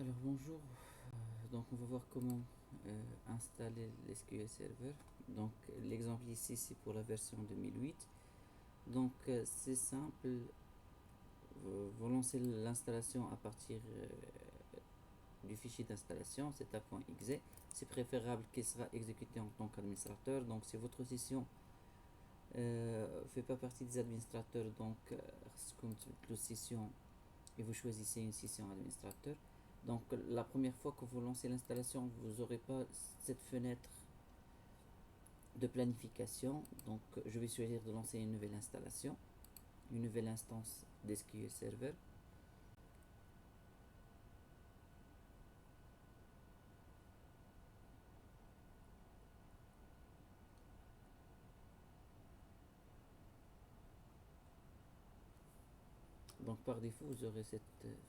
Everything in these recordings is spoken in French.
Alors bonjour, donc on va voir comment installer l'SQL Server. Donc l'exemple ici c'est pour la version 2008. Donc c'est simple, vous lancez l'installation à partir du fichier d'installation, setup.exe. C'est préférable qu'il sera exécuté en tant qu'administrateur. Donc si votre session fait pas partie des administrateurs, donc comme toute session et vous choisissez une session administrateur. Donc la première fois que vous lancez l'installation, vous n'aurez pas cette fenêtre de planification. Donc je vais choisir de lancer une nouvelle installation, une nouvelle instance d'SQL Server. Donc par défaut, vous aurez cette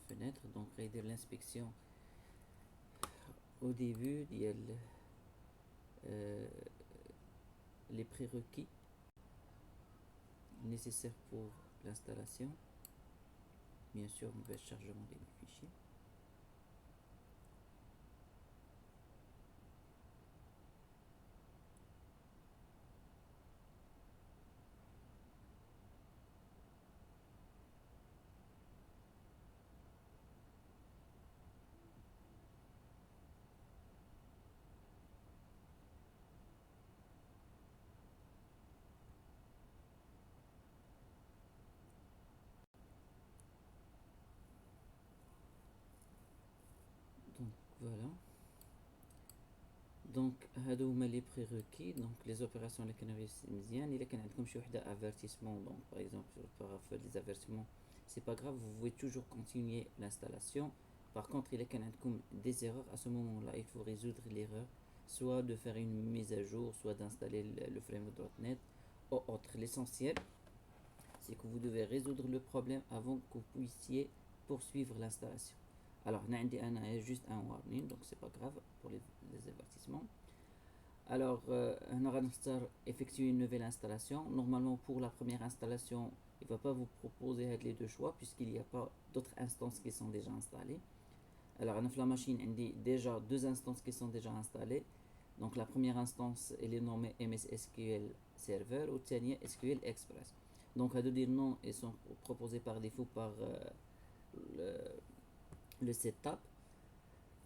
fenêtre. Donc réduire l'inspection au début, il y a les prérequis nécessaires pour l'installation. Bien sûr, mauvais chargement des fichiers. Donc voilà. دونك هادو هما لي بريريكي. دونك لي زوبيراسيون اللي كنغيسي مزيان. الا كان عندكم شي وحده افيرتيسمون دونك باغ اكزومبل في لي افيرتيسمون سي با غراف, vous pouvez toujours continuer l'installation. Par contre, il y a des erreurs à ce moment-là, il faut résoudre l'erreur, soit de faire une mise à jour, soit d'installer le framework.net ou autre. L'essentiel, c'est que vous devez résoudre le problème avant que vous puissiez poursuivre l'installation. Alors, on a juste un warning, donc c'est pas grave pour les avertissements. Alors, on aura effectuer une nouvelle installation. Normalement, pour la première installation, il ne va pas vous proposer les deux choix puisqu'il n'y a pas d'autres instances qui sont déjà installées. Alors, on a la machine, on dit déjà deux instances qui sont déjà installées. Donc, la première instance, elle est nommée MS SQL Server ou SQL Express. Donc, à deux noms, ils sont proposés par défaut par le setup.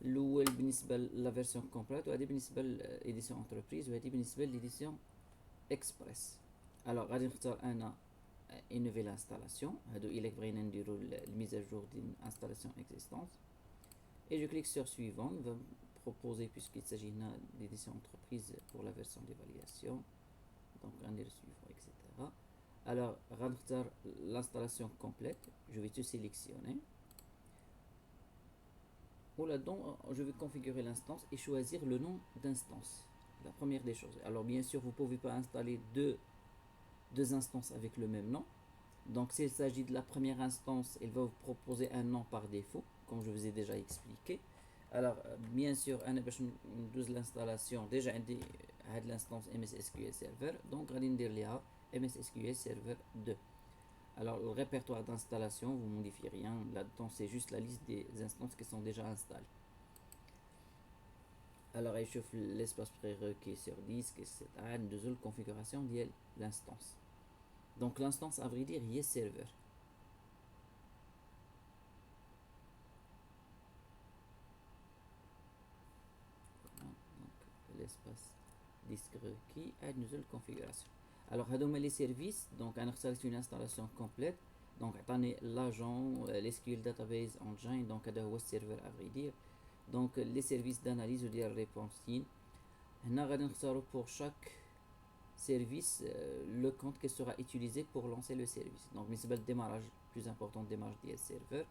الاول بالنسبه لافيرسيون كومبليت وهذه بالنسبه للاديسيون انتربريز وهذه بالنسبه للاديسيون اكسبريس. الوغ غادي نختار انا اون نوفيل انستالاسيون. هادو الا بغينا نديرو الميزا جور ديال انستالاسيون اكزيستونس et je clique sur suivant. Il va me proposer, puisqu'il s'agit d'édition entreprise, pour la version d'évaluation. Donc on est le suivant, etc. Alors l'installation complète, je vais tout sélectionner. Là-dedans, je vais configurer l'instance et choisir le nom d'instance. La première des choses. Alors bien sûr, vous ne pouvez pas installer deux instances avec le même nom. Donc s'il s'agit de la première instance, il va vous proposer un nom par défaut, comme je vous ai déjà expliqué. Alors bien sûr, on a l'installation déjà de l'instance MS SQL Server. Donc on va MS SQL Server 2. Alors le répertoire d'installation, vous ne modifiez rien. Là-dedans, c'est juste la liste des instances qui sont déjà installées. Alors il chauffe l'espace prérequis sur disque, etc. Une configuration de l'instance. Donc l'instance, à vrai dire, il y est serveur. Donc l'espace disque requis a une nouvelle configuration. Alors هذوما les services. Donc on a une installation complète. Donc on a l'agent, l'SQL database engine. Donc هذا هو serveur à vrai dire. Donc les services d'analyse ou de réponse. هنا غادي نختاروا pour chaque service le compte qui sera utilisé pour lancer le service. Donc بالنسبة للديمارage, plus important démarrage ديال serveur.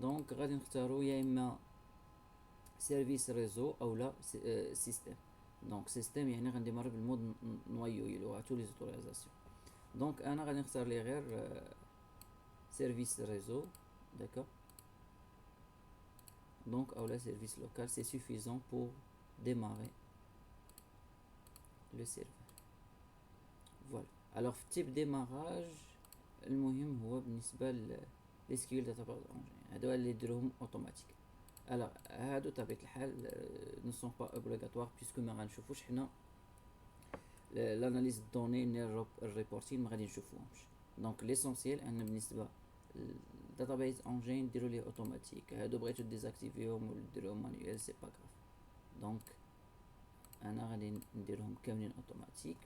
Donc غادي نختاروا يا اما سيرفيس ريزو او لا سيستم. دونك سيستم يعني غنديماري بالمود نويو يلو تو لي زوتوريزاسيون. دونك انا غادي نختار لي غير سيرفيس ريزو. داكوغ. دونك او لا سيرفيس لوكال سي سوفيزون بور démarrer le serveur. Voilà. Alors في type démarrage المهم هو بالنسبة للسكيول داتاباز انجين هادو اللي يديروهم اوتوماتيك. Alors هادو طبيعة الحال ne sont pas obligatoires puisque ما غنشوفوش حنا l'analyse de données ني الريبورتين ما غادي نشوفوهمش. دونك ليسونسيال ان بالنسبه الداتابيز انجين ديروا ليه اوتوماتيك، هادو بغيتو ديزاكتيفيهم ولا ديروهم مانيوال سي با غراف. دونك انا غادي نديرهم كاملين اوتوماتيك.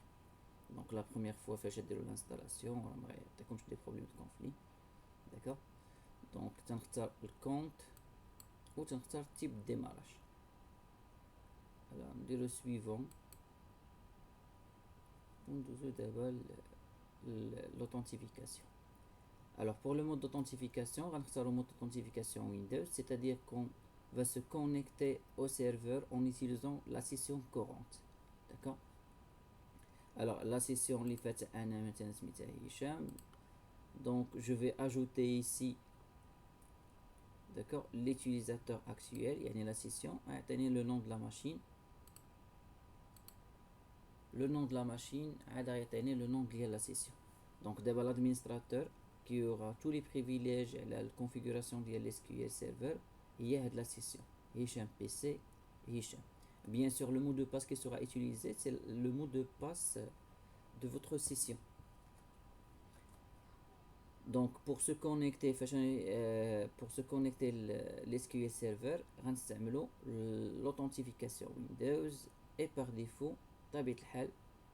دونك لا بروميير فوا فاش ديروا الانستالاسيون راه ما يعطيكمش دي بروبليم دو كونفلي. داكوغ. دونك تنختار الكونت و تنختار تيب ديماراج. alors نديرو سويفون وندوزو دابا l'authentification. Alors pour le mode d'authentification, on va faire le mode d'authentification Windows, c'est-à-dire qu'on va se connecter au serveur en utilisant la session courante. D'accord? Alors la session les fait Hicham. Donc je vais ajouter ici, d'accord, l'utilisateur actuel, il y a la session, le nom de la machine. Le nom de la machine, le nom de la session. Donc d'abord l'administrateur qui aura tous les privilèges et la configuration de l'SQL Server, il y a de la session. Hicham PC, Hicham. Bien sûr, le mot de passe qui sera utilisé, c'est le mot de passe de votre session. Donc pour se connecter, l'SQL Server, l'authentification Windows et par défaut,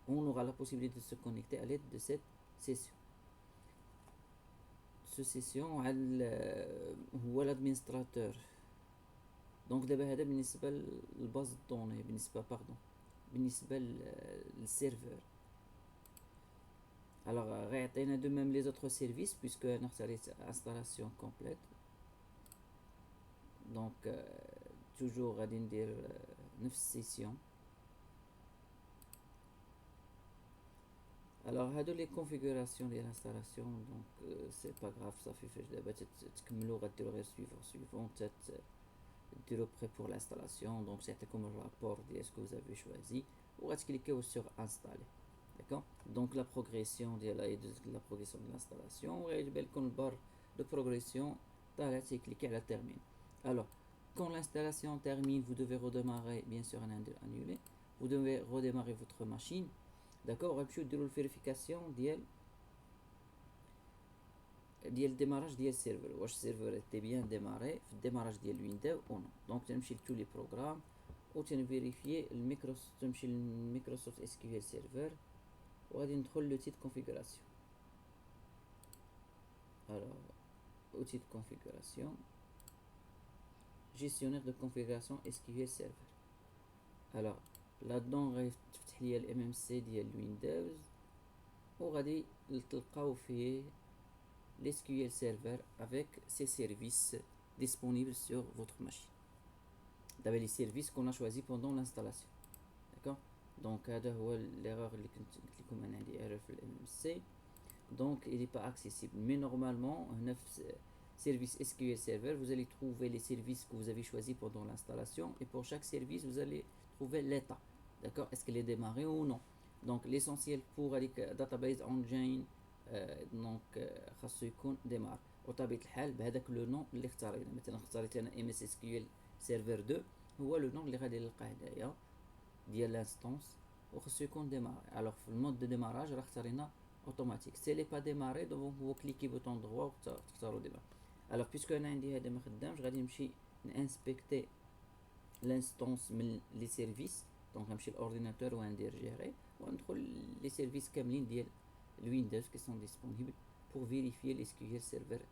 on aura la possibilité de se connecter à l'aide de cette session. session هو l'administrateur. donc دابا هذا بالنسبه للباز دوني، بالنسبه للسيرفر. alors غيعطينا de même les autres services puisque انا اختاريت installation complète. donc toujours غادي ندير نفس السيسيون. alors هادو les configurations ديال l'installation. donc c'est pas grave صافي فاش دابا تكملوا غديروا غير suivant ديروا prêt pour l'installation. donc سيعطيكم الرابور ديال ce que vous avez choisi وغتكليكيو sur installer. d'accord. donc la progression ديال la progression de l'installation وغيجيب لكم البار de progression طالع تيكليكي على termine. alors quand l'installation termine, vous devez redémarrer, bien sûr annuler, vous devez redémarrer votre machine. d'accord. غنمشيو نديرو الفيريفيكاسيون ديال الديماراج ديال السيرفر، واش السيرفر était bien démarré في الديماراج ديال ويندوز او نو. دونك تنمشي لتو لي بروغرام و تنفيريفيي الميكروسوفت، تمشي للميكروسوفت اس كيو ال سيرفر وغادي ندخل لو تيت كونفيغوراسيون. alors outil de configuration, gestionnaire de configuration SQL Server. alors là-dedans غيفتح ليا الام ام سي ديال ويندوز وغادي تلقاو فيه l'SQL Server avec ses services disponibles sur votre machine. D'abord les services qu'on a choisi pendant l'installation. d'accord. donc هذا هو l'erreur اللي كنت قلت لكم انا عندي error في الام ام سي. donc il n'est pas accessible. mais normalement هنا في service SQL Server vous allez trouver les services que vous avez choisis pendant l'installation et pour chaque service vous allez trouver l'état. d'accord. est-ce qu'il est démarré ou non. donc l'essentiel pour database engine دونك خاصو يكون ديمار وطبيعة الحال بهذاك لو نون اللي اختارينا. مثلا اختاريت انا ام اس اس كيو ال سيرفر 2 هو لو نون اللي غادي نلقاه هنايا ديال لانستونس وخاصو يكون ديماري. الوغ في المود دو ديماراج راه اختارينا اوتوماتيك. سي لي با ديماري دونك هو كليكي بوطون دروا وتختاروا ديمار. الوغ بيسكو انا عندي هذا ما خدامش غادي نمشي نانسبكتي لانستونس من لي سيرفيس. دونك غنمشي للاورديناتور وندير جيري وندخل لي سيرفيس كاملين ديال Windows qui sont disponibles pour vérifier l'SQL Server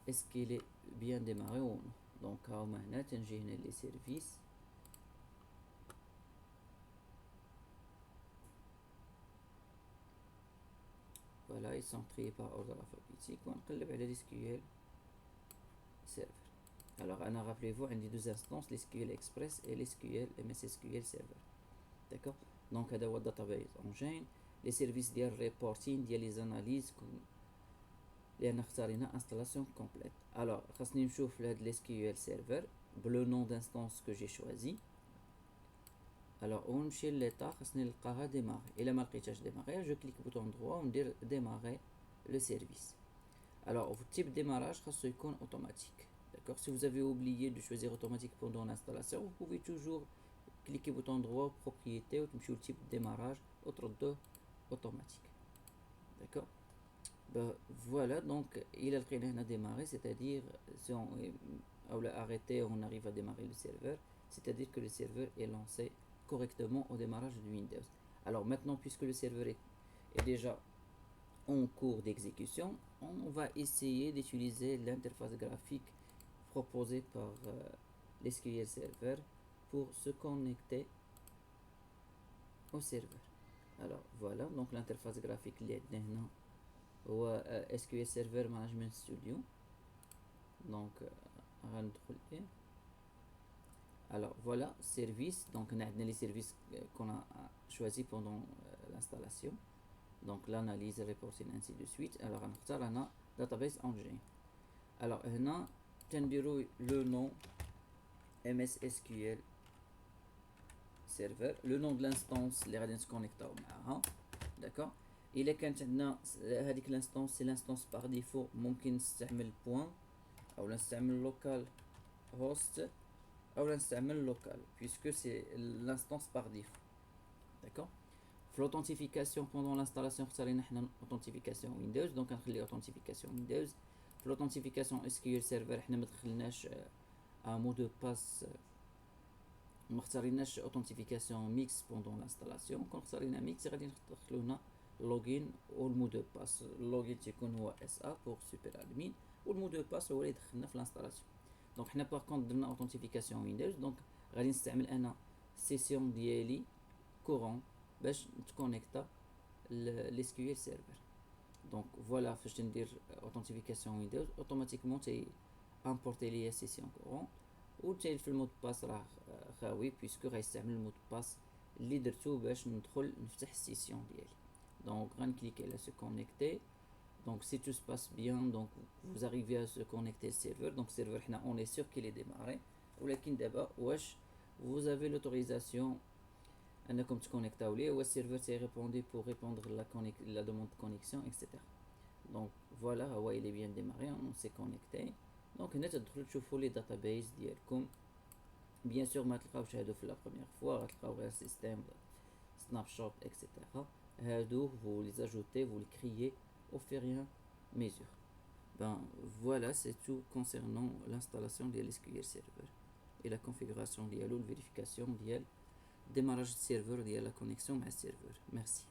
est-ce qu'il est bien démarré ou non. donc maintenant تنجي هنا les services voilà ils sont triés par ordre alphabétique ونقلب على l'SQL Server. alors انا rappelez-vous عندي deux instances l'SQL Express et l'SQL MS SQL Server. d'accord. donc هذا هو database engine. les services ديال reporting ديال les analyses لأن اختارينا installation complète. alors خاصني نشوف لهاد SQL server بلو نون d'instance que j'ai choisi. alors ونمشي لليطا خاصني نلقاها ديماري. الا ما لقيتهاش ديماري جو كليك بوطون دروا وندير ديماري لو سيرفيس. alors في التيب ديماراج خاصو يكون اوتوماتيك. D'accord. Si vous avez oublié de choisir automatique pendant l'installation, vous pouvez toujours cliquer bouton droit propriété ou le type de démarrage autre de automatique. D'accord. Ben, voilà, donc il a démarré, c'est-à-dire si on l'a arrêté, on arrive à démarrer le serveur, c'est-à-dire que le serveur est lancé correctement au démarrage de Windows. Alors maintenant, puisque le serveur est déjà en cours d'exécution, on va essayer d'utiliser l'interface graphique proposée par l'SQL Server pour se connecter au serveur. Alors voilà, donc l'interface graphique اللي عندنا هنا هو SQL Server Management Studio. Donc غندخل ايه. Alors voilà, service, donc on a les services qu'on a choisi pendant l'installation. Donc l'analyse, reporting, ainsi de suite. Alors on a database engine. Alors هنا تنديروا le nom MS SQL Server, le nom de l'instance اللي غادي نتكونيكتاو معاها. d'accord. إلا كانت عندنا هذيك l'instance c'est l'instance par défaut, ممكن نستعمل point أو نستعمل local host أو نستعمل local puisque c'est l'instance par défaut. d'accord. L'authentification pendant l'installation اختارينا حنا authentification Windows, donc غنخلي authentification Windows. l'authentification SQL Server حنا ما دخلناش un mot de passe, ما اختاريناش authentification mix pendant l'installation. كون اختارينا mix غادي ندخلو هنا login والمو دو باس. اللوغين تيكون هو SA pour super admin والمو دو باس هو اللي دخلنا في l'installation. دونك حنا باغ كونط درنا authentification Windows, دونك غادي نستعمل انا سيسيون ديالي كورون باش نتكونيكتا لسكيول سيرفر. دونك فوالا فاش تندير authentification Windows اوتوماتيكمون تي امبورتي ليا سيسيون كورون وتايل في المود باس راه خاوي بيسكو غيستعمل المود باس اللي درتو باش ندخل نفتح السيسيون ديالي. donc غنكليكي على se connecter. donc si tout se passe bien, donc vous arrivez à se connecter au serveur. donc serveur حنا on est sûr qu'il est démarré, ولكن دابا واش vous avez l'autorisation انكم تكونيكتاو ليه و السيرفر تي répondre pour répondre la demande de connexion etc. donc voilà هو il est bien démarré, on s'est connecté. donc هنا تدخلوا تشوفوا لي database ديالكم. bien sûr ما تلقاوش هادو في la première fois, غتلقاو غير système snapshot etc. هادو vous les ajoutez, vous les créez au fur et à mesure. ben voilà, c'est tout concernant l'installation de SQL Server et la configuration ديالو, la vérification ديال démarrage de serveur ديال la connexion مع السيرفر. merci.